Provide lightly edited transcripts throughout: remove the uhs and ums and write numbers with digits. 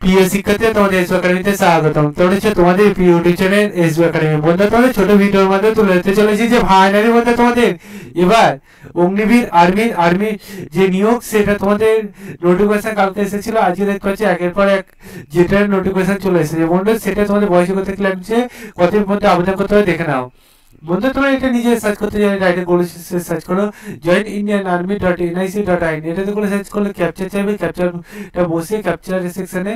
প্রিয় শিক্ষার্থী, তোমাদের এসবি একাডেমিতে স্বাগতম। তোমাদের প্রিয় ইউটিউব চ্যানেল এসবি একাডেমি। বন্ধুরা, তোমাদের ছোট ভিডিওর মধ্যে তুলে ধরতে চলেছি যে ফাইনালি মধ্যে তোমাদের এবার অগ্নিবীর আর্মির যে নিয়োগ, সেটা তোমাদের নোটিফিকেশন কালকে এসেছিল। আজকে দেখতে পাচ্ছি একের পর এক যেটার নোটিফিকেশন চলে এসেছে। বন্ধুরা, সেটা তোমাদের বয়স করতে লাগছে, কতদিন মধ্যে আবেদন করতে হবে দেখে নাও। বন্ধু, তোমরা এটা নিজে সার্চ করতে জানি, ডাইরেক্ট গুগলে সার্চ করো joinindianarmy.nic.in। এটাতে করে সার্চ করলে ক্যাপচার চাইবে, ক্যাপচারটা বসিয়ে ক্যাপচার সেকশনে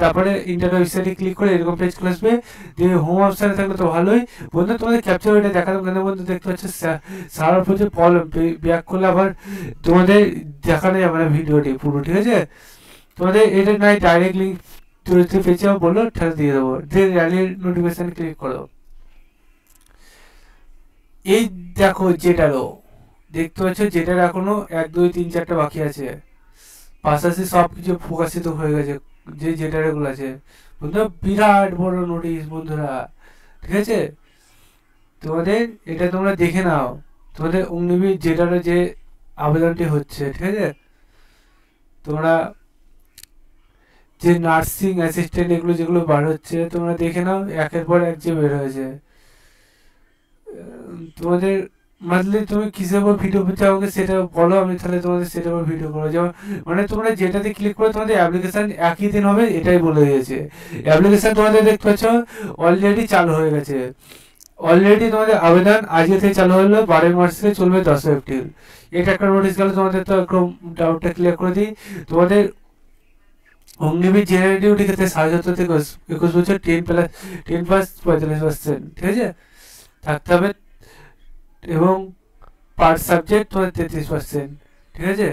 তারপরে ইন্টারনেট ওয়েবসাইটে ক্লিক করে এরকম পেজ খুলে আসবে। দিয়ে হোম অপশানে থাকলে তো ভালোই। বন্ধু, তোমাদের ক্যাপচার ওইটা দেখালাম কেন বন্ধু, দেখতে পাচ্ছ সারার পর যে ব্যাক করলে আবার তোমাদের দেখানো যাবে না ভিডিওটি পুরো, ঠিক আছে? তোমাদের এটা নয় ডাইরেক্ট লিঙ্ক পেয়েছে বললো ঠেলে দিয়ে দেবো, দিয়ে র্যালির নোটিফিকেশান ক্লিক করো। এই দেখো যেটারও দেখতে পাচ্ছ, যেটার এখনো 1 2 3 4টা বাকি আছে, পাশাপাশি সব কিছু প্রকাশিত হয়ে গেছে যেটারগুলো আছে। বন্ধুরা, বিরাট বড় নোটিশ বন্ধুরা, ঠিক আছে? তোমাদের এটা তোমরা দেখে নাও, তোমাদের অগ্নিবীর যেটার যে আবেদনটি হচ্ছে, ঠিক আছে? তোমরা যে নার্সিং অ্যাসিস্ট্যান্ট এগুলো যেগুলো বার হচ্ছে তোমরা দেখে নাও, একের পর এক যে বের হয়েছে। তোমাদের মানলি তুমি কিসের উপর ভিডিও পেতে আমাকে সেটা বলো, আমি তাহলে তোমাদের সেটার উপর ভিডিও করবো। যেমন মানে তোমরা যেটাতে ক্লিক করো তোমাদের অ্যাপ্লিকেশান একই দিন হবে, এটাই বলে দিয়েছে। অ্যাপ্লিকেশান তোমাদের দেখতে পাচ্ছ অলরেডি চালু হয়ে গেছে। অলরেডি তোমাদের আবেদন আজকে থেকে চালু হলো, 12 মার্চ থেকে চলবে 10 এপ্রিল। এটা একটা নোটিশ গেল। তোমাদের তো একদম ডাউটটা ক্লিয়ার করে দিই। তোমাদের অগ্নিবীর জেনারেল ডিউটি ক্ষেত্রে 77 থেকে 21 বছর, 10 পাস 45%, ঠিক আছে থাকতে হবে, এবং পার সাবজেক্ট তোমাদের 33%, ঠিক আছে?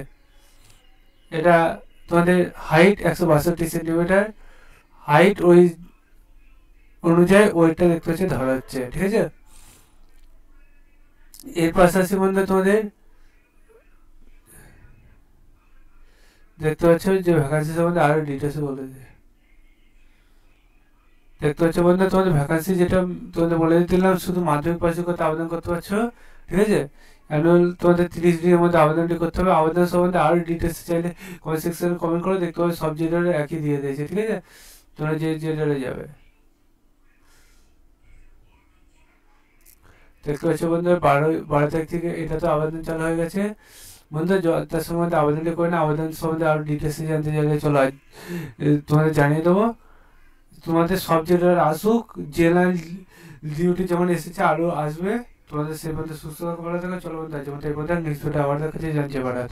এটা তোমাদের হাইট 162 সেন্টিমিটার, হাইট ওই অনুযায়ী ওইটা দেখতে হচ্ছে ধরা হচ্ছে, ঠিক আছে? এর পাশাপাশি মধ্যে তোমাদের দেখতে পাচ্ছ যে ভ্যাকান্সি সম্বন্ধে আরো ডিটেলসে বলে দেয়। দেখতে পাচ্ছ বন্ধু, তোমাদের ভ্যাকান্সি যেটা তোমাদের বলে দিলাম, শুধু মাধ্যমিক পাশে করতে আবেদন করতে পারছো, ঠিক আছে? অ্যানুয়াল তোমাদের 30 দিনের মধ্যে আবেদনটি করতে হবে। আবেদন সম্বন্ধে আরও ডিটেলস চাইলে কমেন্ট সেকশনে কমেন্ট করে, দেখতে পাবে সব জেলারে একই দিয়ে দিয়েছে, ঠিক আছে? তোমরা যে জেলারে যাবে দেখতে পাচ্ছ বন্ধু, 12 তারিখ থেকে এটা তো আবেদন চালু হয়ে গেছে। বন্ধু, তার সম্বন্ধে আবেদনটি করে না, আবেদন সম্বন্ধে আরও ডিটেলসে জানতে চাইলে চলো আজ তোমাদের জানিয়ে দেবো। তোমাদের সব জেলার আসুক, জেলার ডিউটি যেমন এসেছে আরও আসবে। তোমাদের সে পর্যন্ত সুস্থ থাকো, ভালো থাকো। চলো বন্ধু, আজ মতো এই পর্যন্ত, নেক্সট ভিডিও আবার দেখাচ্ছি, জানতে পারা।